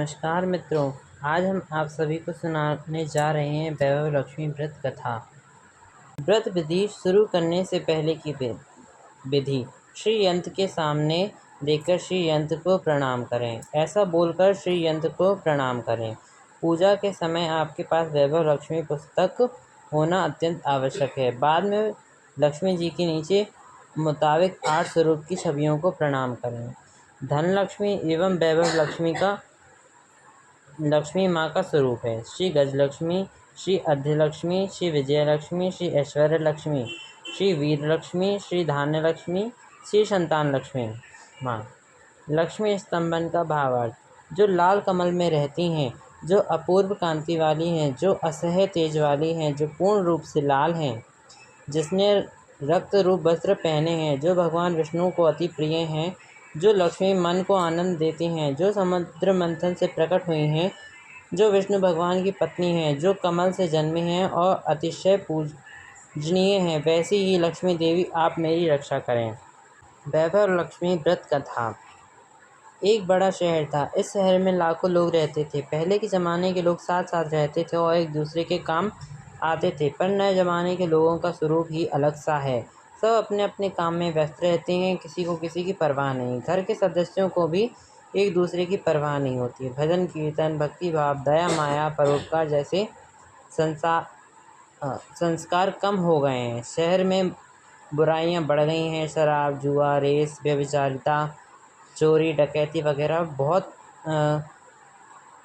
नमस्कार मित्रों, आज हम आप सभी को सुनाने जा रहे हैं वैभव लक्ष्मी व्रत कथा। व्रत विधि शुरू करने से पहले की विधि। श्री यंत्र के सामने देखकर श्री यंत्र को प्रणाम करें। ऐसा बोलकर श्री यंत्र को प्रणाम करें। पूजा के समय आपके पास वैभव लक्ष्मी पुस्तक होना अत्यंत आवश्यक है। बाद में लक्ष्मी जी के नीचे मुताबिक 8 स्वरूप की छवियों को प्रणाम करें। धन लक्ष्मी एवं वैभव लक्ष्मी माँ का स्वरूप है। श्री गजलक्ष्मी, श्री अध्यलक्ष्मी, श्री विजयलक्ष्मी, श्री ऐश्वर्य लक्ष्मी, श्री वीर लक्ष्मी, श्री धान्य लक्ष्मी, श्री संतान लक्ष्मी माँ। लक्ष्मी स्तंभन का भावार्थ। जो लाल कमल में रहती हैं, जो अपूर्व कांति वाली हैं, जो असह्य तेज वाली हैं, जो पूर्ण रूप से लाल हैं, जिसने रक्त रूप वस्त्र पहने हैं, जो भगवान विष्णु को अति प्रिय हैं, जो लक्ष्मी मन को आनंद देती हैं, जो समुद्र मंथन से प्रकट हुई हैं, जो विष्णु भगवान की पत्नी हैं, जो कमल से जन्मी हैं और अतिशय पूजनीय हैं, वैसी ही लक्ष्मी देवी आप मेरी रक्षा करें। वैभव लक्ष्मी व्रत कथा। एक बड़ा शहर था। इस शहर में लाखों लोग रहते थे। पहले के ज़माने के लोग साथ साथ रहते थे और एक दूसरे के काम आते थे, पर नए ज़माने के लोगों का स्वरूप ही अलग सा है। सब अपने अपने काम में व्यस्त रहते हैं, किसी को किसी की परवाह नहीं। घर के सदस्यों को भी एक दूसरे की परवाह नहीं होती है। भजन कीर्तन, भक्ति भाव, दया माया, परोपकार जैसे संस्कार कम हो गए हैं। शहर में बुराइयां बढ़ गई हैं। शराब, जुआ, रेस, व्यभिचारिता, चोरी, डकैती वगैरह बहुत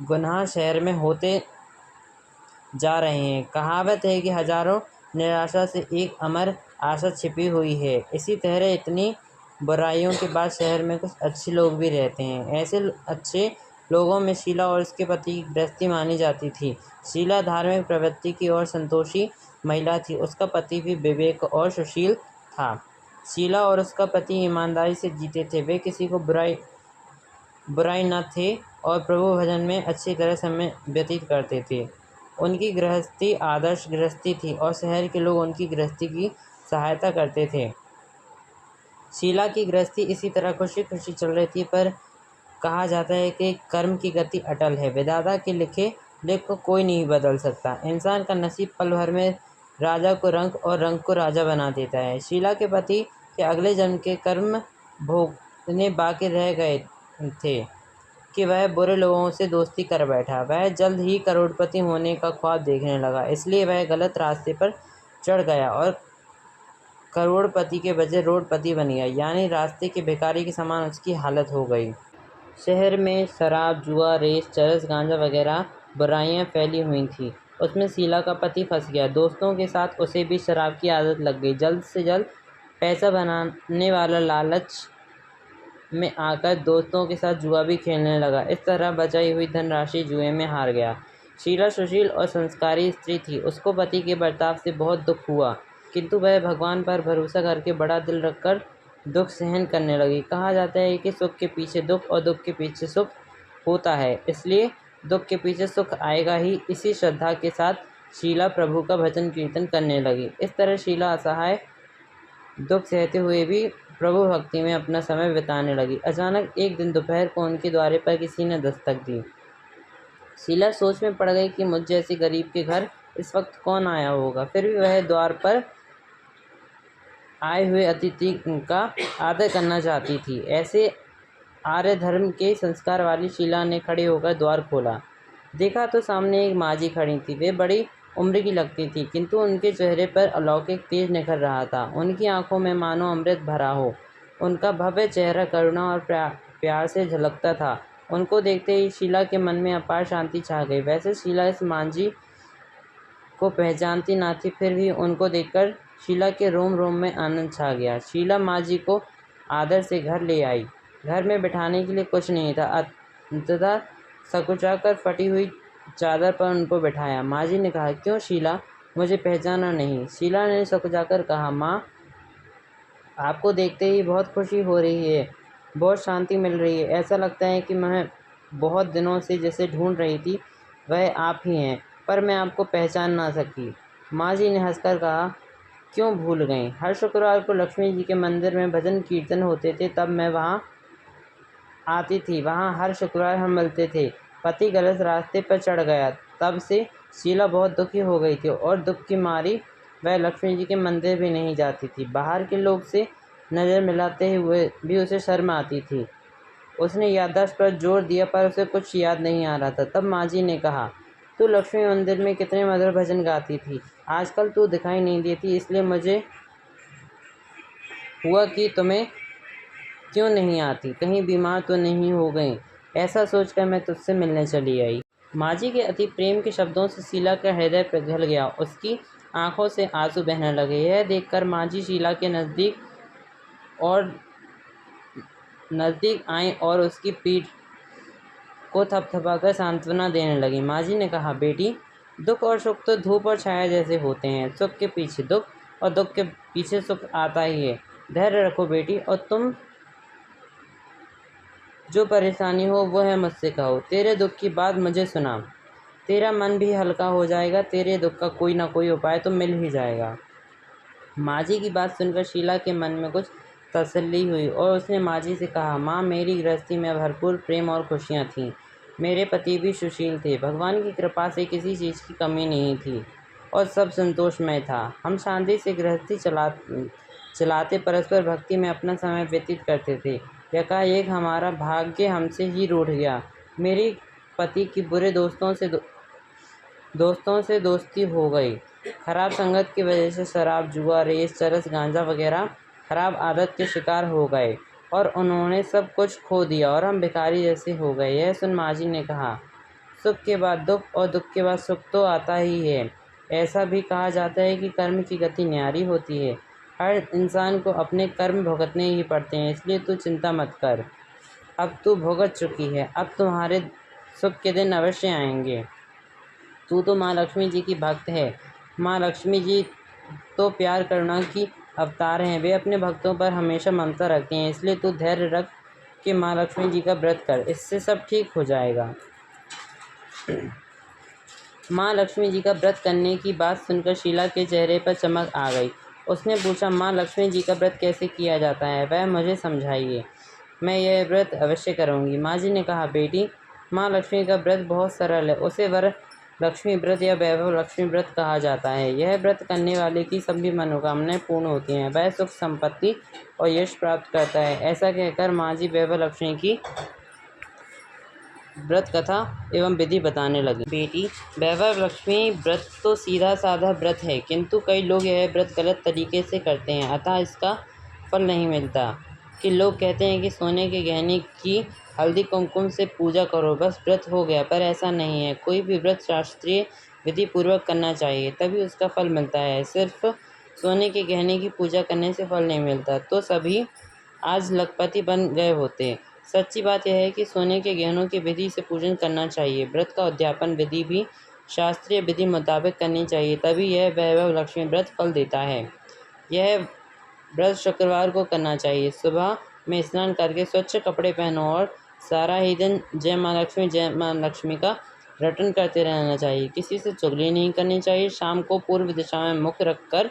गुनाह शहर में होते जा रहे हैं। कहावत है कि हजारों निराशा से एक अमर आशा छिपी हुई है। इसी तरह इतनी बुराइयों के बाद शहर में कुछ अच्छे लोग भी रहते हैं। ऐसे अच्छे लोगों में शीला और उसके पति की गृहस्थी मानी जाती थी। शीला धार्मिक प्रवृत्ति की और संतोषी महिला थी। उसका पति भी विवेक और सुशील था। शीला और उसका पति ईमानदारी से जीते थे। वे किसी को बुराई न थे और प्रभु भजन में अच्छी तरह समय व्यतीत करते थे। उनकी गृहस्थी आदर्श गृहस्थी थी और शहर के लोग उनकी गृहस्थी की सहायता करते थे। शीला की गृहस्थी इसी तरह खुशी खुशी चल रही थी, पर कहा जाता है कि कर्म की गति अटल है। विधाता के लिखे लेख को कोई नहीं बदल सकता। इंसान का नसीब पल भर में राजा को रंक और रंक को राजा बना देता है। शीला के पति के अगले जन्म के कर्म भोगने बाकी रह गए थे कि वह बुरे लोगों से दोस्ती कर बैठा। वह जल्द ही करोड़पति होने का ख्वाब देखने लगा, इसलिए वह गलत रास्ते पर चढ़ गया और करोड़पति के बजाय रोडपति बन गया, यानी रास्ते के भिखारी के समान उसकी हालत हो गई। शहर में शराब, जुआ, रेस, चरस, गांजा वगैरह बुराइयां फैली हुई थी। उसमें शीला का पति फंस गया। दोस्तों के साथ उसे भी शराब की आदत लग गई। जल्द से जल्द पैसा बनाने वाला लालच में आकर दोस्तों के साथ जुआ भी खेलने लगा। इस तरह बचाई हुई धनराशि जुए में हार गया। शीला सुशील और संस्कारी स्त्री थी। उसको पति के बर्ताव से बहुत दुख हुआ, किंतु वह भगवान पर भरोसा करके बड़ा दिल रखकर दुख सहन करने लगी। कहा जाता है कि सुख के पीछे दुख और दुख के पीछे सुख होता है, इसलिए दुख के पीछे सुख आएगा ही। इसी श्रद्धा के साथ शीला प्रभु का भजन कीर्तन करने लगी। इस तरह शीला असहाय दुख सहते हुए भी प्रभु भक्ति में अपना समय बिताने लगी। अचानक एक दिन दोपहर को उनके द्वार पर किसी ने दस्तक दी। शीला सोच में पड़ गई कि मुझ जैसी गरीब के घर इस वक्त कौन आया होगा। फिर भी वह द्वार पर आए हुए अतिथि का आदर करना चाहती थी। ऐसे आर्य धर्म के संस्कार वाली शीला ने खड़े होकर द्वार खोला। देखा तो सामने एक माँ जी खड़ी थी। वे बड़ी उम्र की लगती थी, किंतु उनके चेहरे पर अलौकिक तेज निखर रहा था। उनकी आंखों में मानो अमृत भरा हो। उनका भव्य चेहरा करुणा और प्यार से झलकता था। उनको देखते ही शीला के मन में अपार शांति छा गई। वैसे शीला इस मांझी को पहचानती ना थी, फिर भी उनको देखकर शीला के रोम रोम में आनंद छा गया। शीला मांझी को आदर से घर ले आई। घर में बिठाने के लिए कुछ नहीं था। अंततः सकुचाकर फटी हुई चादर पर उनको बिठाया। मांझी ने कहा, क्यों शीला, मुझे पहचाना नहीं? शीला ने सकुचाकर कहा, माँ, आपको देखते ही बहुत खुशी हो रही है, बहुत शांति मिल रही है। ऐसा लगता है कि मैं बहुत दिनों से जिसे ढूंढ रही थी वह आप ही हैं, पर मैं आपको पहचान ना सकी। माँझी ने हंसकर कहा, क्यों भूल गई? हर शुक्रवार को लक्ष्मी जी के मंदिर में भजन कीर्तन होते थे, तब मैं वहाँ आती थी। वहाँ हर शुक्रवार हम मिलते थे। पति गलत रास्ते पर चढ़ गया। तब से शीला बहुत दुखी हो गई थी और दुख की मारी वह लक्ष्मी जी के मंदिर भी नहीं जाती थी। बाहर के लोग से नज़र मिलाते हुए भी उसे शर्म आती थी। उसने याददाश्त पर जोर दिया पर उसे कुछ याद नहीं आ रहा था। तब माँ जी ने कहा, तू लक्ष्मी मंदिर में कितने मधुर भजन गाती थी, आजकल तू दिखाई नहीं देती, इसलिए मुझे हुआ कि तुम्हें क्यों नहीं आती, कहीं बीमार तो नहीं हो गई। ऐसा सोचकर मैं तुझसे मिलने चली आई। माँ जी के अति प्रेम के शब्दों से शीला का हृदय पिघल गया। उसकी आंखों से आंसू बहने लगे। यह देखकर माँ जी शीला के नज़दीक आईं और उसकी पीठ को थपथपाकर सांत्वना देने लगी। माँ जी ने कहा, बेटी, दुख और सुख तो धूप और छाया जैसे होते हैं। सुख के पीछे दुख और दुख के पीछे सुख आता ही है। धैर्य रखो बेटी, और तुम जो परेशानी हो वो है मुझसे कहो। तेरे दुख की बात मुझे सुना, तेरा मन भी हल्का हो जाएगा। तेरे दुख का कोई ना कोई उपाय तो मिल ही जाएगा। माँ जी की बात सुनकर शीला के मन में कुछ तसल्ली हुई और उसने माँ जी से कहा, माँ, मेरी गृहस्थी में भरपूर प्रेम और खुशियाँ थीं। मेरे पति भी सुशील थे। भगवान की कृपा से किसी चीज़ की कमी नहीं थी और सब संतोषमय था। हम शांति से गृहस्थी चलाते परस्पर भक्ति में अपना समय व्यतीत करते थे। एकाएक हमारा भाग्य हमसे ही रूठ गया। मेरे पति की बुरे दोस्तों से दोस्ती हो गई। खराब संगत की वजह से शराब, जुआ, रेस, चरस, गांजा वगैरह खराब आदत के शिकार हो गए और उन्होंने सब कुछ खो दिया और हम भिखारी जैसे हो गए। यह सुन माँ जी ने कहा, सुख के बाद दुख और दुख के बाद सुख तो आता ही है। ऐसा भी कहा जाता है कि कर्म की गति न्यारी होती है। हर इंसान को अपने कर्म भुगतने ही पड़ते हैं, इसलिए तू चिंता मत कर। अब तू भुगत चुकी है, अब तुम्हारे सुख के दिन अवश्य आएंगे। तू तो माँ लक्ष्मी जी की भक्त है। माँ लक्ष्मी जी तो प्यार करुणा की अवतार हैं। वे अपने भक्तों पर हमेशा ममता रखती हैं, इसलिए तू धैर्य रख के माँ लक्ष्मी जी का व्रत कर, इससे सब ठीक हो जाएगा। माँ लक्ष्मी जी का व्रत करने की बात सुनकर शीला के चेहरे पर चमक आ गई। उसने पूछा, माँ लक्ष्मी जी का व्रत कैसे किया जाता है, वह मुझे समझाइए। मैं यह व्रत अवश्य करूँगी। माँ जी ने कहा, बेटी, माँ लक्ष्मी का व्रत बहुत सरल है। उसे वर लक्ष्मी व्रत या वैभव लक्ष्मी व्रत कहा जाता है। यह व्रत करने वाले की सभी मनोकामनाएं पूर्ण होती हैं। वह सुख, संपत्ति और यश प्राप्त करता है। ऐसा कहकर माँ जी वैभव लक्ष्मी की व्रत कथा एवं विधि बताने लगी। बेटी, वैभव लक्ष्मी व्रत तो सीधा साधा व्रत है, किंतु कई लोग यह व्रत गलत तरीके से करते हैं, अतः इसका फल नहीं मिलता। कि लोग कहते हैं कि सोने के गहने की हल्दी कुमकुम से पूजा करो, बस व्रत हो गया, पर ऐसा नहीं है। कोई भी व्रत शास्त्रीय विधि पूर्वक करना चाहिए, तभी उसका फल मिलता है। सिर्फ सोने के गहने की पूजा करने से फल नहीं मिलता तो सभी आज लखपति बन गए होते। सच्ची बात यह है कि सोने के गहनों की विधि से पूजन करना चाहिए। व्रत का उद्यापन विधि भी शास्त्रीय विधि मुताबिक करनी चाहिए, तभी यह वैभव लक्ष्मी व्रत फल देता है। यह व्रत शुक्रवार को करना चाहिए। सुबह में स्नान करके स्वच्छ कपड़े पहनो और सारा ही दिन जय माँ लक्ष्मी का रटन करते रहना चाहिए। किसी से चुगली नहीं करनी चाहिए। शाम को पूर्व दिशा में मुख रखकर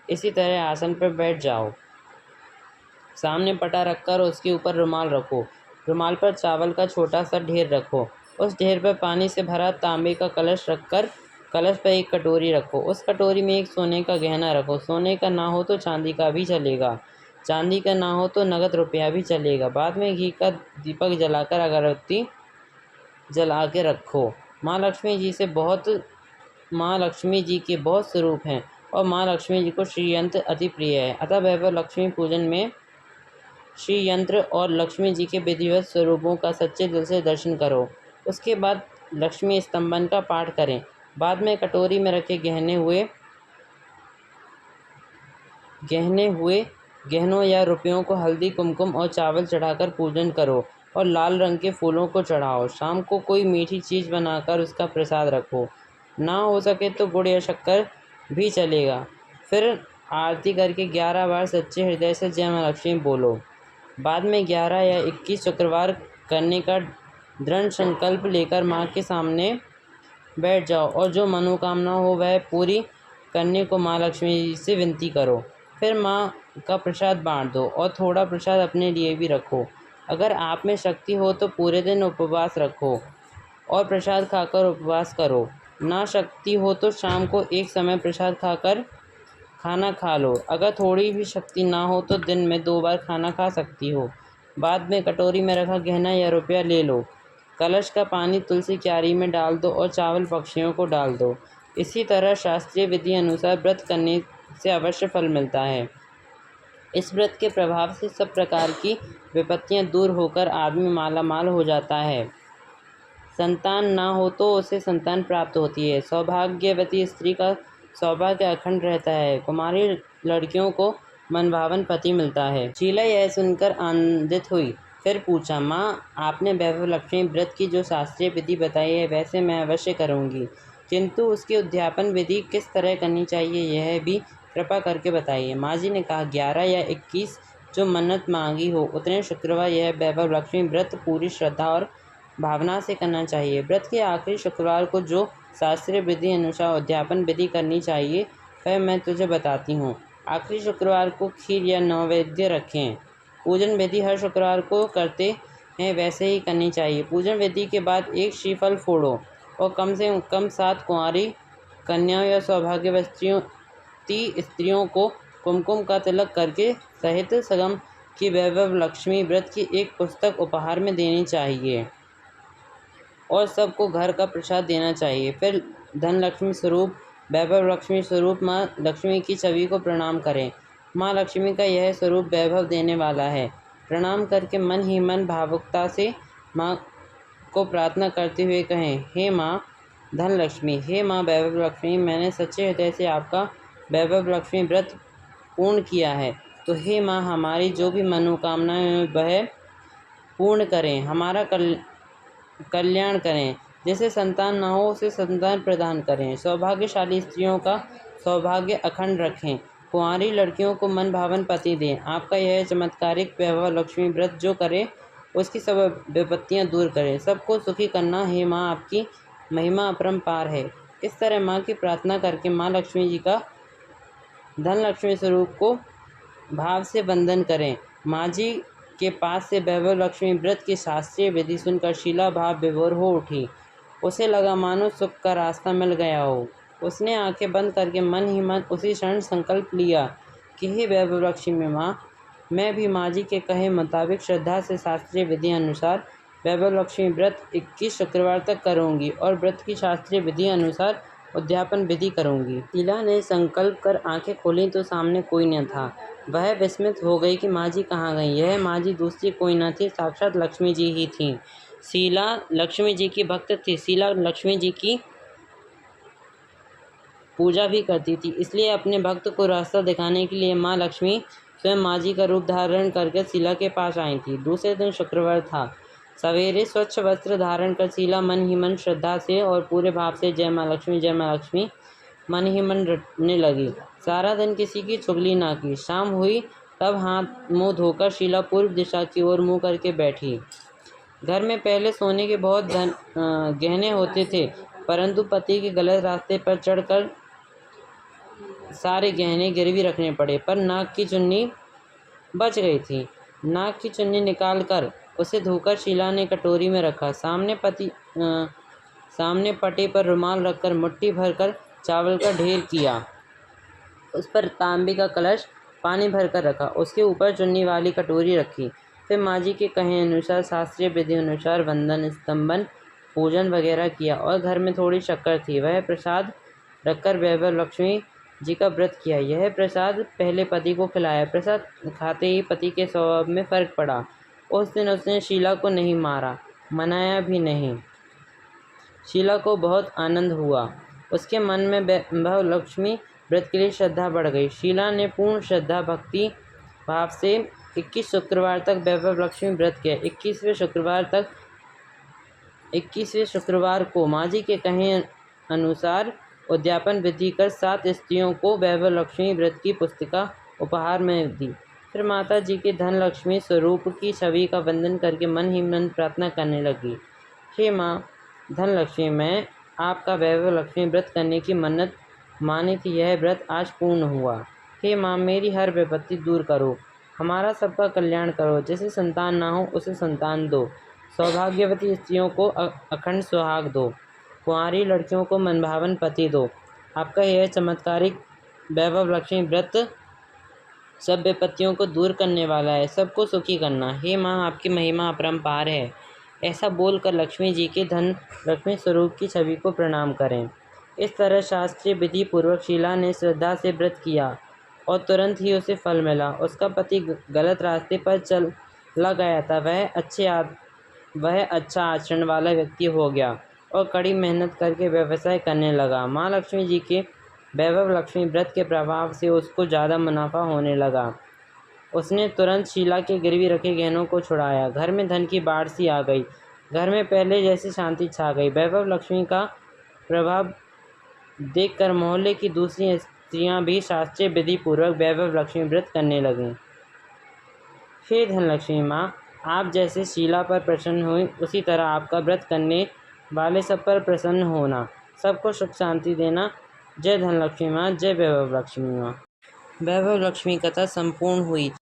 इसी तरह आसन पर बैठ जाओ। सामने पटा रखकर उसके ऊपर रुमाल रखो। रुमाल पर चावल का छोटा सा ढेर रखो। उस ढेर पर पानी से भरा तांबे का कलश रखकर कलश पर एक कटोरी रखो। उस कटोरी में एक सोने का गहना रखो। सोने का ना हो तो चांदी का भी चलेगा। चांदी का ना हो तो नगद रुपया भी चलेगा। बाद में घी का दीपक जलाकर अगरबत्ती जला के रखो। माँ लक्ष्मी जी के बहुत स्वरूप हैं और माँ लक्ष्मी जी को श्री यंत्र अति प्रिय है, अतः वैभव लक्ष्मी पूजन में श्री यंत्र और लक्ष्मी जी के विधिवत स्वरूपों का सच्चे दिल से दर्शन करो। उसके बाद लक्ष्मी स्तंभन का पाठ करें। बाद में कटोरी में रखे गहनों या रुपयों को हल्दी, कुमकुम और चावल चढ़ाकर पूजन करो और लाल रंग के फूलों को चढ़ाओ। शाम को कोई मीठी चीज़ बनाकर उसका प्रसाद रखो। ना हो सके तो गुड़ या शक्कर भी चलेगा। फिर आरती करके 11 बार सच्चे हृदय से जय माँ लक्ष्मी बोलो। बाद में 11 या 21 शुक्रवार करने का दृढ़ संकल्प लेकर माँ के सामने बैठ जाओ और जो मनोकामना हो वह पूरी करने को माँ लक्ष्मी जी से विनती करो। फिर माँ का प्रसाद बांट दो और थोड़ा प्रसाद अपने लिए भी रखो। अगर आप में शक्ति हो तो पूरे दिन उपवास रखो और प्रसाद खाकर उपवास करो। ना शक्ति हो तो शाम को एक समय प्रसाद खाकर खाना खा लो। अगर थोड़ी भी शक्ति ना हो तो दिन में 2 बार खाना खा सकती हो। बाद में कटोरी में रखा गहना या रुपया ले लो। कलश का पानी तुलसी क्यारी में डाल दो और चावल पक्षियों को डाल दो। इसी तरह शास्त्रीय विधि अनुसार व्रत करने से अवश्य फल मिलता है। इस व्रत के प्रभाव से सब प्रकार की विपत्तियां दूर होकर आदमी मालामाल हो जाता है। संतान ना हो तो उसे संतान प्राप्त होती है। सौभाग्यवती स्त्री का सौभाग्य अखंड रहता है। कुमारी लड़कियों को मनभावन पति मिलता है। शीला यह सुनकर आनंदित हुई। फिर पूछा, माँ, आपने वैभव लक्ष्मी व्रत की जो शास्त्रीय विधि बताई है वैसे मैं अवश्य करूँगी, किंतु उसकी उद्यापन विधि किस तरह करनी चाहिए यह भी कृपा करके बताइए। माँ जी ने कहा, 11 या 21 जो मन्नत मांगी हो उतने शुक्रवार यह वैभव लक्ष्मी व्रत पूरी श्रद्धा और भावना से करना चाहिए। व्रत के आखिरी शुक्रवार को जो शास्त्रीय विधि अनुसार उद्यापन विधि करनी चाहिए वह मैं तुझे बताती हूँ। आखिरी शुक्रवार को खीर या नैवेद्य रखें। पूजन विधि हर शुक्रवार को करते हैं वैसे ही करनी चाहिए। पूजन विधि के बाद एक श्रीफल फोड़ो और कम से कम 7 कुंवारी कन्याओं या सौभाग्यवती स्त्रियों को कुमकुम का तिलक करके सहित सगम की वैभव लक्ष्मी व्रत की एक पुस्तक उपहार में देनी चाहिए और सबको घर का प्रसाद देना चाहिए। फिर धन लक्ष्मी स्वरूप वैभव लक्ष्मी स्वरूप माँ लक्ष्मी की छवि को प्रणाम करें। माँ लक्ष्मी का यह स्वरूप वैभव देने वाला है। प्रणाम करके मन ही मन भावुकता से माँ को प्रार्थना करते हुए कहें, हे माँ धन लक्ष्मी, हे माँ वैभव लक्ष्मी, मैंने सच्चे हृदय से आपका वैभव लक्ष्मी व्रत पूर्ण किया है, तो हे माँ हमारी जो भी मनोकामनाएं वह पूर्ण करें, हमारा कल्याण करें। जिसे संतान न हो उसे संतान प्रदान करें। सौभाग्यशाली स्त्रियों का सौभाग्य अखंड रखें। कुंवारी लड़कियों को मन भावन पति दें। आपका यह चमत्कारिक वैभव लक्ष्मी व्रत जो करे उसकी सब विपत्तियां दूर करे, सबको सुखी करना। हे माँ आपकी महिमा अपरंपार है। इस तरह माँ की प्रार्थना करके माँ लक्ष्मी जी का धन लक्ष्मी स्वरूप को भाव से वंदन करें। माँ जी के पास से वैभव लक्ष्मी व्रत की शास्त्रीय विधि सुनकर शीला भाव विभोर हो उठी। उसे लगा मानो सुख का रास्ता मिल गया हो। उसने आंखें बंद करके मन ही मन उसी क्षण संकल्प लिया कि हे वैभव लक्ष्मी माँ, मैं भी माँ जी के कहे मुताबिक श्रद्धा से शास्त्रीय विधि अनुसार वैभव लक्ष्मी व्रत 21 शुक्रवार तक करूँगी और व्रत की शास्त्रीय विधि अनुसार उद्यापन विधि करूँगी। शीला ने संकल्प कर आंखें खोली तो सामने कोई न था। वह विस्मित हो गई कि माँ जी कहाँ गईं। यह माँ जी दूसरी कोई न थी, साक्षात लक्ष्मी जी ही थीं। शीला लक्ष्मी जी की भक्त थी। शीला लक्ष्मी जी की पूजा भी करती थी, इसलिए अपने भक्त को रास्ता दिखाने के लिए माँ लक्ष्मी स्वयं माँ जी का रूप धारण करके शीला के पास आई थी। दूसरे दिन शुक्रवार था। सवेरे स्वच्छ वस्त्र धारण कर शीला मन ही मन श्रद्धा से और पूरे भाव से जय माँ लक्ष्मी मन ही मन रटने लगी। सारा दिन किसी की चुगली ना की। शाम हुई तब हाथ मुँह धोकर शीला पूर्व दिशा की ओर मुँह करके बैठी। घर में पहले सोने के बहुत गहने होते थे, परंतु पति के गलत रास्ते पर चढ़कर सारे गहने गिरवी रखने पड़े, पर नाक की चुन्नी बच गई थी। नाक की चुन्नी निकालकर उसे धोकर शीला ने कटोरी में रखा। सामने पटे पर रुमाल रखकर मुट्ठी भरकर चावल का ढेर किया। उस पर तांबे का कलश पानी भरकर रखा। उसके ऊपर चुन्नी वाली कटोरी रखी। फिर माँ जी के कहे अनुसार शास्त्रीय विधि अनुसार वंदन, स्तंभन, पूजन वगैरह किया और घर में थोड़ी शक्कर थी, वह प्रसाद रखकर वैभव लक्ष्मी जी का व्रत किया। यह प्रसाद पहले पति को खिलाया। प्रसाद खाते ही पति के स्वभाव में फर्क पड़ा। उस दिन उसने शीला को नहीं मारा, मनाया भी नहीं। शीला को बहुत आनंद हुआ। उसके मन में वैभव लक्ष्मी व्रत के लिए श्रद्धा बढ़ गई। शीला ने पूर्ण श्रद्धा भक्ति भाव से 21 शुक्रवार तक वैभव लक्ष्मी व्रत किया। 21वें शुक्रवार को माँ जी के कहे अनुसार उद्यापन विधि कर 7 स्त्रियों को वैभव लक्ष्मी व्रत की पुस्तिका उपहार में दी। फिर माता जी के धन लक्ष्मी स्वरूप की छवि का वंदन करके मन ही मन प्रार्थना करने लगी, हे माँ धन लक्ष्मी, मैं आपका वैभव लक्ष्मी व्रत करने की मन्नत मानी थी, यह व्रत आज पूर्ण हुआ। हे माँ, मेरी हर विपत्ति दूर करो, हमारा सबका कल्याण करो। जिसे संतान ना हो उसे संतान दो, सौभाग्यवती स्त्रियों को अखंड सुहाग दो। कुंवारी लड़कियों को मनभावन पति दो। आपका यह चमत्कारिक वैभव लक्ष्मी व्रत सब विपत्तियों को दूर करने वाला है, सबको सुखी करना। हे माँ, आपकी महिमा अपरंपार है। ऐसा बोलकर लक्ष्मी जी के धन लक्ष्मी स्वरूप की छवि को प्रणाम करें। इस तरह शास्त्रीय विधि पूर्वक शीला ने श्रद्धा से व्रत किया और तुरंत ही उसे फल मिला। उसका पति गलत रास्ते पर चला गया था, वह अच्छा आचरण वाला व्यक्ति हो गया और कड़ी मेहनत करके व्यवसाय करने लगा। माँ लक्ष्मी जी के वैभव लक्ष्मी व्रत के प्रभाव से उसको ज़्यादा मुनाफा होने लगा। उसने तुरंत शीला के गिरवी रखे गहनों को छुड़ाया। घर में धन की बाढ़ सी आ गई। घर में पहले जैसी शांति छा गई। वैभव लक्ष्मी का प्रभाव देखकर मोहल्ले की दूसरी स्त्रियां भी शास्त्रीय विधि पूर्वक वैभव लक्ष्मी व्रत करने लगीं। हे धनलक्ष्मी माँ, आप जैसे शीला पर प्रसन्न हुई, उसी तरह आपका व्रत करने वाले सब पर प्रसन्न होना, सबको सुख शांति देना। जय धनलक्ष्मी माँ, जय वैभव लक्ष्मी माँ। वैभव लक्ष्मी कथा संपूर्ण हुई।